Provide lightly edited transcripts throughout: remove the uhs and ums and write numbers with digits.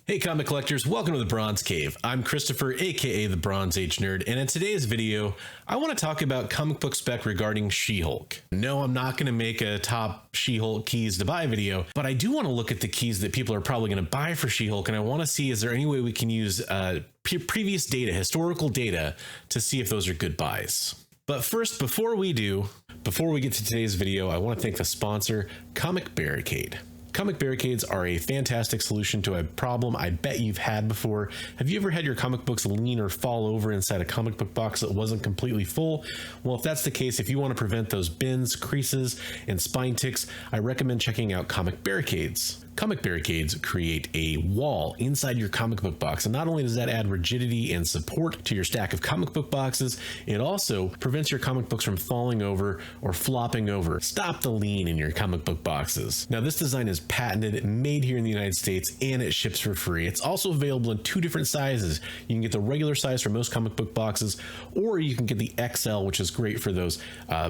Hey comic collectors, welcome to the Bronze Cave. I'm Christopher, aka the Bronze Age Nerd, and in today's video, I want to talk about comic book spec regarding She-Hulk. No, I'm not going to make a top She-Hulk keys to buy video, but I do want to look at the keys that people are probably going to buy for She-Hulk, and I want to see is there any way we can use previous data, historical data, to see if those are good buys. But first, before we get to today's video, I want to thank the sponsor, Comic Barricade. Comic barricades are a fantastic solution to a problem I bet you've had before. Have you ever had your comic books lean or fall over inside a comic book box that wasn't completely full? Well, if that's the case, if you want to prevent those bends, creases, and spine ticks, I recommend checking out Comic Barricades. Comic barricades create a wall inside your comic book box, and not only does that add rigidity and support to your stack of comic book boxes, it also prevents your comic books from falling over or flopping over. Stop the lean in your comic book boxes. Now, this design is patented, made here in the United States, and it ships for free. It's also available in two different sizes. You can get the regular size for most comic book boxes, or you can get the XL, which is great for those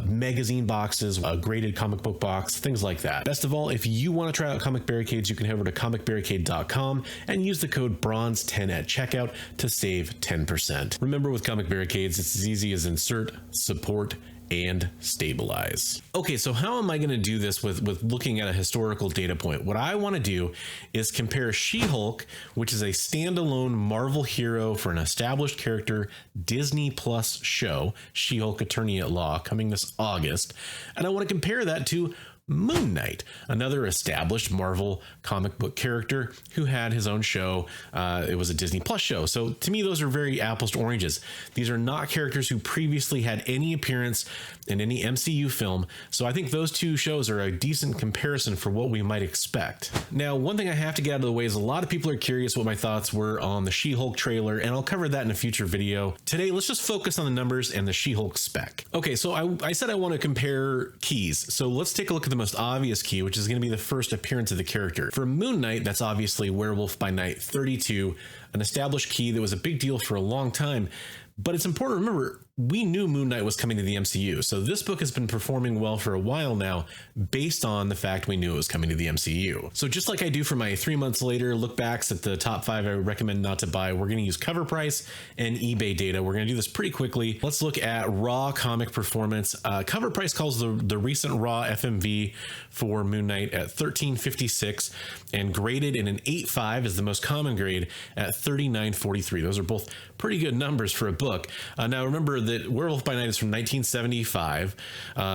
magazine boxes, a graded comic book box, things like that. Best of all, if you want to try out Comic Barricades, you can head over to comicbarricade.com and use the code BRONZE10 at checkout to save 10%. Remember, with Comic Barricades, it's as easy as insert, support, and stabilize. Okay, so how am I going to do this with looking at a historical data point? What I want to do is compare She-Hulk, which is a standalone Marvel hero for an established character Disney Plus show, She-Hulk Attorney at Law, coming this August, and I want to compare that to Moon Knight, another established Marvel comic book character who had his own show. It was a Disney Plus show. So to me, those are very apples to oranges. These are not characters who previously had any appearance in any MCU film. So I think those two shows are a decent comparison for what we might expect. Now, one thing I have to get out of the way is a lot of people are curious what my thoughts were on the She-Hulk trailer, and I'll cover that in a future video. Today, let's just focus on the numbers and the She-Hulk spec. Okay, so I said I want to compare keys. So let's take a look at the most obvious key, which is going to be the first appearance of the character. For Moon Knight, that's obviously Werewolf by Night 32, an established key that was a big deal for a long time. But it's important to remember, we knew Moon Knight was coming to the MCU. So this book has been performing well for a while now, based on the fact we knew it was coming to the MCU. So just like I do for my 3 months later look backs at the top 5 I would recommend not to buy, we're going to use cover price and eBay data. We're going to do this pretty quickly. Let's look at raw comic performance. Cover price calls the recent raw FMV for Moon Knight at $13.56, and graded in an 8.5 is the most common grade at $39.43. Those are both pretty good numbers for a book. Now remember that Werewolf by Night is from 1975,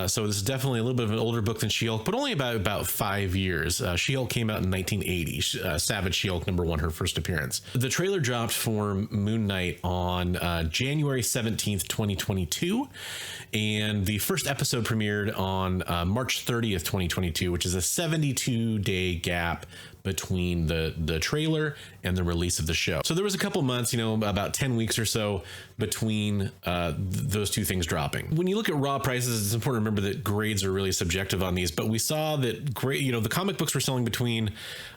so this is definitely a little bit of an older book than She-Hulk, but only about 5 years. She-Hulk came out in 1980. Savage She-Hulk #1, her first appearance. The trailer dropped for Moon Knight on January 17th, 2022, and the first episode premiered on March 30th, 2022, which is a 72-day gap between the trailer and the release of the show. So there was a couple months, about 10 weeks or so between those two things dropping. When you look at raw prices, it's important to remember that grades are really subjective on these, but we saw that the comic books were selling between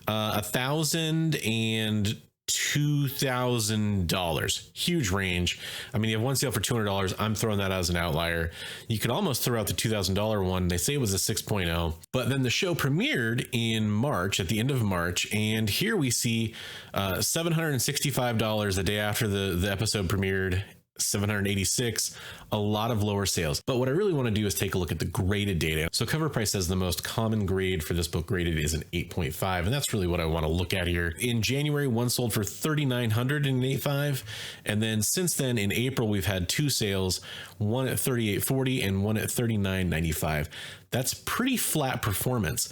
$1,000 and $2,000. Huge range. I mean, you have one sale for $200. I'm throwing that as an outlier. You could almost throw out the $2,000 one. They say it was a 6.0, but then the show premiered in March, at the end of March, and here we see $765 the day after the episode premiered. $786, a lot of lower sales. But what I really want to do is take a look at the graded data. So cover price says the most common grade for this book graded is an 8.5, and that's really what I want to look at here. In January, one sold for $3,900 in an 8.5, and then since then in April we've had two sales, one at $38.40 and one at $39.95. That's pretty flat performance.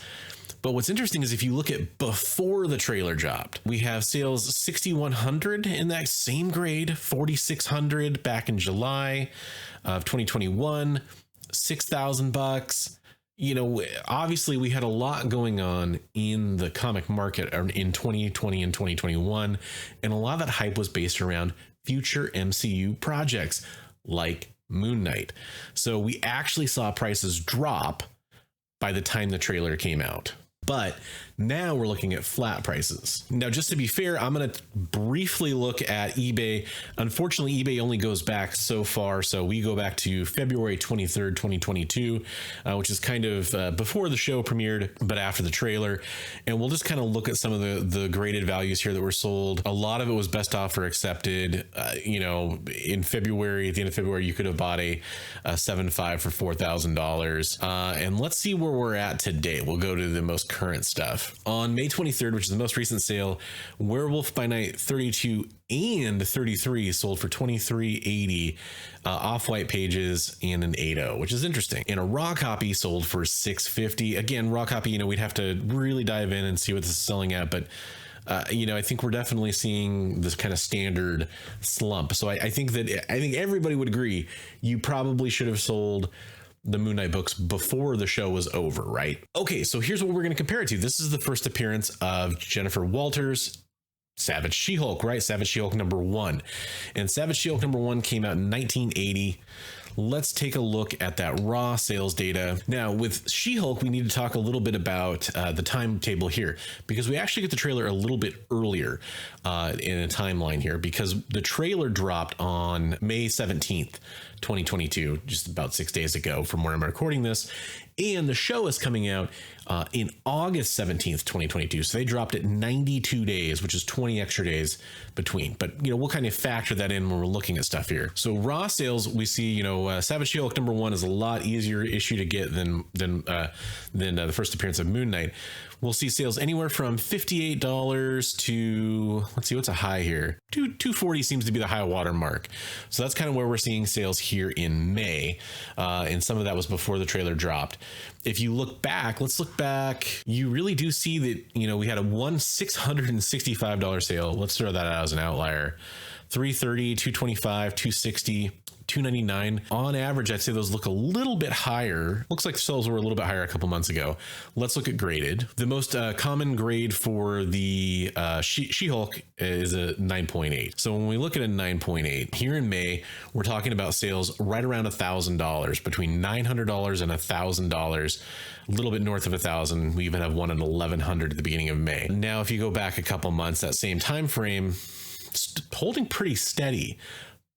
But what's interesting is if you look at before the trailer dropped, we have sales $6,100 in that same grade, $4,600 back in July of 2021, $6,000. Obviously we had a lot going on in the comic market in 2020 and 2021, and a lot of that hype was based around future MCU projects like Moon Knight. So we actually saw prices drop by the time the trailer came out. But Now we're looking at flat prices. Now, just to be fair, I'm going to briefly look at eBay. Unfortunately, eBay only goes back so far. So we go back to February 23rd, 2022, which is kind of before the show premiered, but after the trailer. And we'll just kind of look at some of the graded values here that were sold. A lot of it was best offer accepted. In February, at the end of February, you could have bought a 7.5 for $4,000. And let's see where we're at today. We'll go to the most current stuff. On May 23rd, which is the most recent sale, Werewolf by Night 32 and 33 sold for $23.80, off-white pages and an 8.0, which is interesting. And a raw copy sold for $6.50. Again, raw copy, we'd have to really dive in and see what this is selling at, but I think we're definitely seeing this kind of standard slump. So I think everybody would agree you probably should have sold the Moon Knight books before the show was over, right? Okay, so here's what we're going to compare it to. This is the first appearance of Jennifer Walters' Savage She-Hulk, right? Savage She-Hulk #1. And Savage She-Hulk #1 came out in 1980. Let's take a look at that raw sales data. Now, with She-Hulk, we need to talk a little bit about the timetable here, because we actually get the trailer a little bit earlier in a timeline here, because the trailer dropped on May 17th, 2022, just about 6 days ago from where I'm recording this. And the show is coming out in August 17th, 2022. So they dropped it 92 days, which is 20 extra days between. But, we'll kind of factor that in when we're looking at stuff here. So raw sales, we see, Savage She-Hulk #1 is a lot easier issue to get than the first appearance of Moon Knight. We'll see sales anywhere from $58 to, let's see, what's a high here? $240 seems to be the high water mark. So that's kind of where we're seeing sales here in May. And some of that was before the trailer dropped. If you look back, let's look back. You really do see that, we had a $665 sale. Let's throw that out as an outlier. $330, $225, $260. $299 on average. I'd say those look a little bit higher. Looks like sales were a little bit higher a couple months ago. Let's look at graded. The most common grade for the She-Hulk is a 9.8. So when we look at a 9.8 here in May, we're talking about sales right around $1,000, between $900 and $1,000. A little bit north of 1,000. We even have one at 1,100 at the beginning of May. Now, if you go back a couple months, that same time frame, holding pretty steady.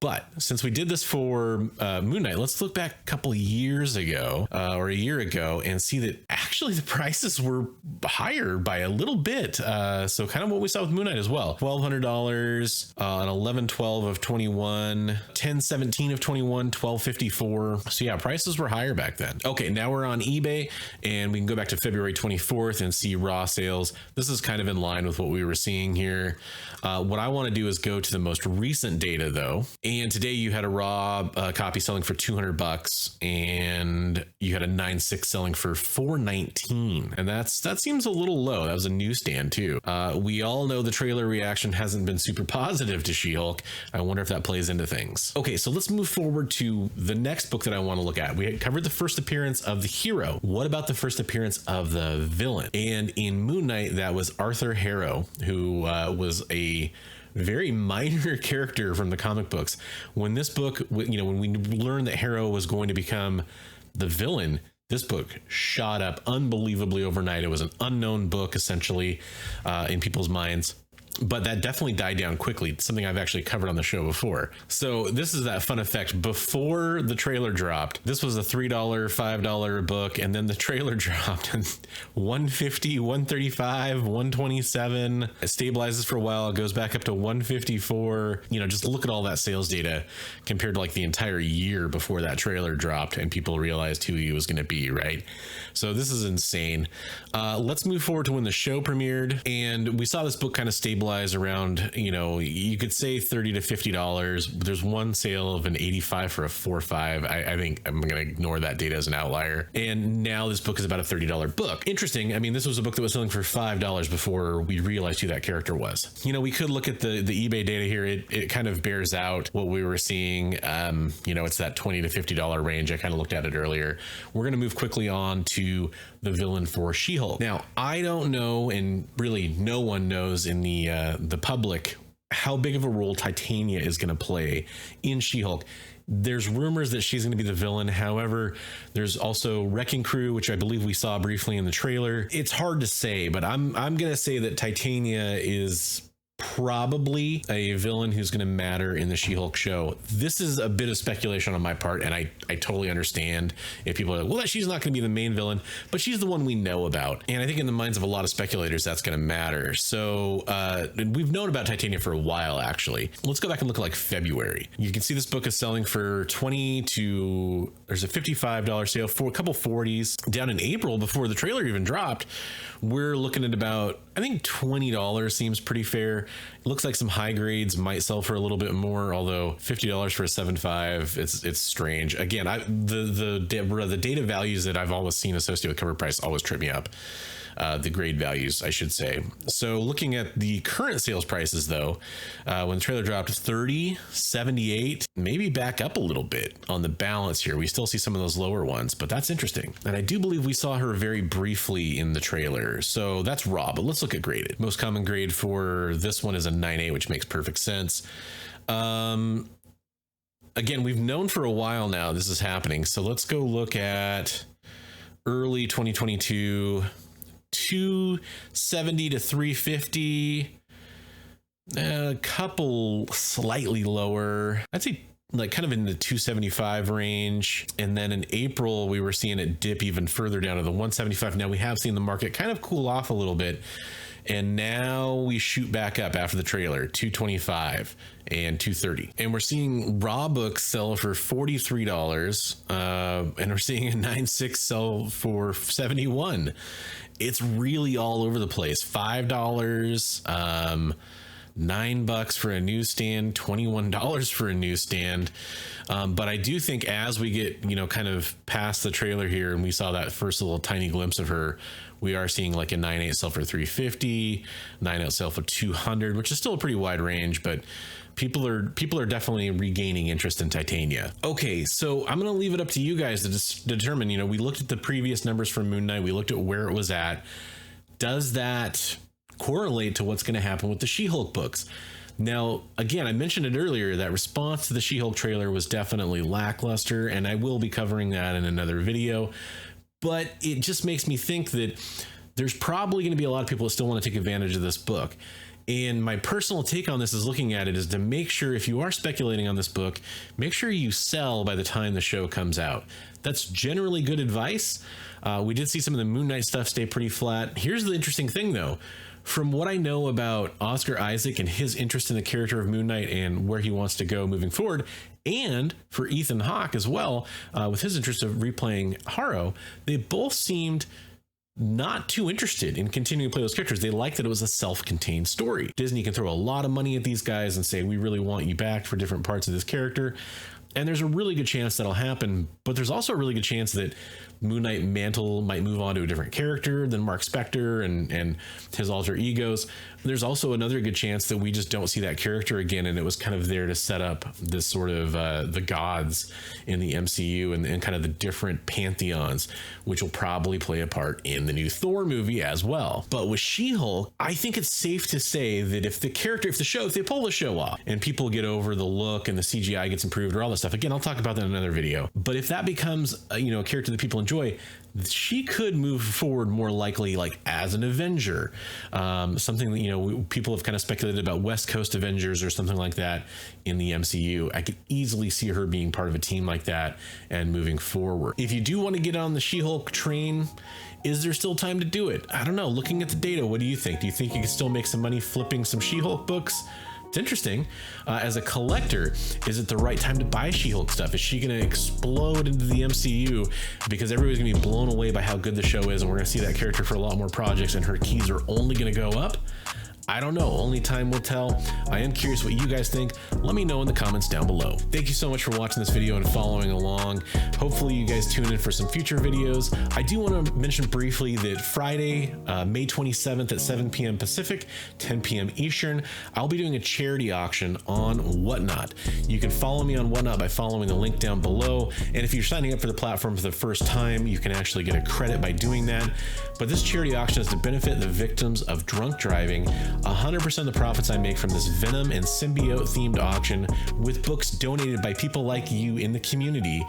But since we did this for Moon Knight, let's look back a couple years ago or a year ago and see that actually the prices were higher by a little bit. So kind of what we saw with Moon Knight as well. $1,200 on 11/12 of 21, 10/17 of 21, 12/54. So yeah, prices were higher back then. Okay, now we're on eBay and we can go back to February 24th and see raw sales. This is kind of in line with what we were seeing here. What I want to do is go to the most recent data though. And today you had a raw copy selling for $200 and you had a 9.6 selling for $419. And that seems a little low. That was a newsstand too. We all know the trailer reaction hasn't been super positive to She-Hulk. I wonder if that plays into things. Okay, so let's move forward to the next book that I want to look at. We had covered the first appearance of the hero. What about the first appearance of the villain? And in Moon Knight, that was Arthur Harrow, who was a very minor character from the comic books. When this book, when we learned that Harrow was going to become the villain, this book shot up unbelievably overnight. It was an unknown book essentially in people's minds. But that definitely died down quickly. It's something I've actually covered on the show before. So this is that fun effect. Before the trailer dropped, this was a $3, $5 book, and then the trailer dropped and $150, $135, $127. It stabilizes for a while. It goes back up to $154. Just look at all that sales data compared to like the entire year before that trailer dropped and people realized who he was going to be, right? So this is insane. Let's move forward to when the show premiered, and we saw this book kind of stabilize around, you could say $30 to $50. There's one sale of an 85 for a 4.5. I think I'm going to ignore that data as an outlier. And now this book is about a $30 book. Interesting. I mean, this was a book that was selling for $5 before we realized who that character was. We could look at the eBay data here. It kind of bears out what we were seeing. It's that $20 to $50 range. I kind of looked at it earlier. We're going to move quickly on to the villain for She-Hulk. Now, I don't know, and really no one knows in the public how big of a role Titania is going to play in She-Hulk. There's rumors that she's going to be the villain. However, there's also Wrecking Crew, which I believe we saw briefly in the trailer. It's hard to say, but I'm going to say that Titania is probably a villain who's going to matter in the She-Hulk show. This is a bit of speculation on my part, and I totally understand if people are like, well, she's not going to be the main villain, but she's the one we know about. And I think in the minds of a lot of speculators, that's going to matter. So we've known about Titania for a while, actually. Let's go back and look at like February. You can see this book is selling for $20 to, there's a $55 sale for a couple 40s. Down in April, before the trailer even dropped, we're looking at about, I think $20 seems pretty fair. It looks like some high grades might sell for a little bit more, although $50 for a 7.5, it's strange. Again, the data values that I've always seen associated with cover price always trip me up. The grade values, I should say. So looking at the current sales prices, though, when the trailer dropped, 30, 78, maybe back up a little bit on the balance here. We still see some of those lower ones, but that's interesting. And I do believe we saw her very briefly in the trailer. So that's raw, but let's look at graded. Most common grade for this one is a 9.8, which makes perfect sense. Again, we've known for a while now this is happening. So let's go look at early 2022. 270 to 350, a couple slightly lower, I'd say like kind of in the 275 range. And then in April, we were seeing it dip even further down to the 175. Now we have seen the market kind of cool off a little bit. And now we shoot back up after the trailer, 225 and 230. And we're seeing raw books sell for $43. And we're seeing a 9.6 sell for $71. It's really all over the place. $5, $9 for a newsstand, $21 for a newsstand. But I do think as we get, kind of past the trailer here and we saw that first little tiny glimpse of her, we are seeing like a 9.8 sell for $350, 9.8 sell for $200, which is still a pretty wide range, but people are definitely regaining interest in Titania. Okay, so I'm going to leave it up to you guys to determine, we looked at the previous numbers from Moon Knight. We looked at where it was at. Does that correlate to what's going to happen with the She-Hulk books? Now, again, I mentioned it earlier, that response to the She-Hulk trailer was definitely lackluster, and I will be covering that in another video. But it just makes me think that there's probably going to be a lot of people that still want to take advantage of this book. And my personal take on this is looking at it is to make sure, if you are speculating on this book, make sure you sell by the time the show comes out. That's generally good advice. We did see some of the Moon Knight stuff stay pretty flat. Here's the interesting thing, though. From what I know about Oscar Isaac and his interest in the character of Moon Knight and where he wants to go moving forward, and for Ethan Hawke as well, with his interest of replaying Harrow, they both seemed not too interested in continuing to play those characters. They liked that it was a self-contained story. Disney can throw a lot of money at these guys and say, we really want you back for different parts of this character. And there's a really good chance that'll happen, but there's also a really good chance that Moon Knight mantle might move on to a different character than Mark Spector and his alter egos. There's also another good chance that we just don't see that character again, and it was kind of there to set up this sort of the gods in the MCU and kind of the different pantheons, which will probably play a part in the new Thor movie as well. But with She-Hulk, I think it's safe to say that if they pull the show off and people get over the look and the CGI gets improved or all this stuff, again, I'll talk about that in another video. But if that becomes a character that people enjoy, she could move forward more likely like as an Avenger, something that people have kind of speculated about West Coast Avengers or something like that in the MCU. I could easily see her being part of a team like that and moving forward. If you do want to get on the She-Hulk train, is there still time to do it? I don't know. Looking at the data, what do you think? Do you think you can still make some money flipping some She-Hulk books? It's interesting. As a collector, is it the right time to buy She-Hulk stuff? Is she going to explode into the MCU because everybody's going to be blown away by how good the show is, and we're going to see that character for a lot more projects, and her keys are only going to go up? I don't know. Only time will tell. I am curious what you guys think. Let me know in the comments down below. Thank you so much for watching this video and following along. Hopefully you guys tune in for some future videos. I do want to mention briefly that Friday, May 27th at 7 p.m. Pacific, 10 p.m. Eastern, I'll be doing a charity auction on Whatnot. You can follow me on Whatnot by following the link down below. And if you're signing up for the platform for the first time, you can actually get a credit by doing that. But this charity auction is to benefit the victims of drunk driving. 100% of the profits I make from this Venom and Symbiote themed auction, with books donated by people like you in the community,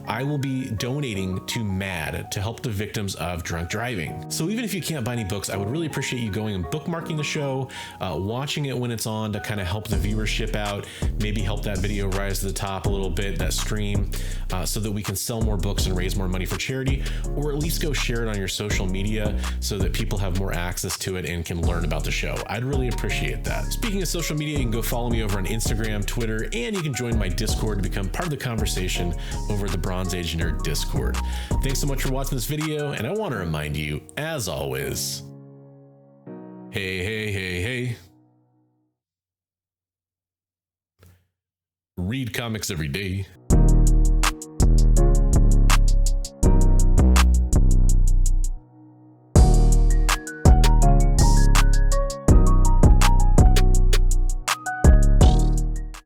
I will be donating to MAD to help the victims of drunk driving. So even if you can't buy any books, I would really appreciate you going and bookmarking the show, watching it when it's on to kind of help the viewership out, maybe help that video rise to the top a little bit, that stream, so that we can sell more books and raise more money for charity, or at least go share it on your social media so that people have more access to it and can learn about the show. I'd really appreciate that. Speaking of social media, you can go follow me over on Instagram, Twitter, and you can join my Discord to become part of the conversation over at the Bronze Age Nerd Discord. Thanks so much for watching this video, and I want to remind you, as always, hey. Read comics every day.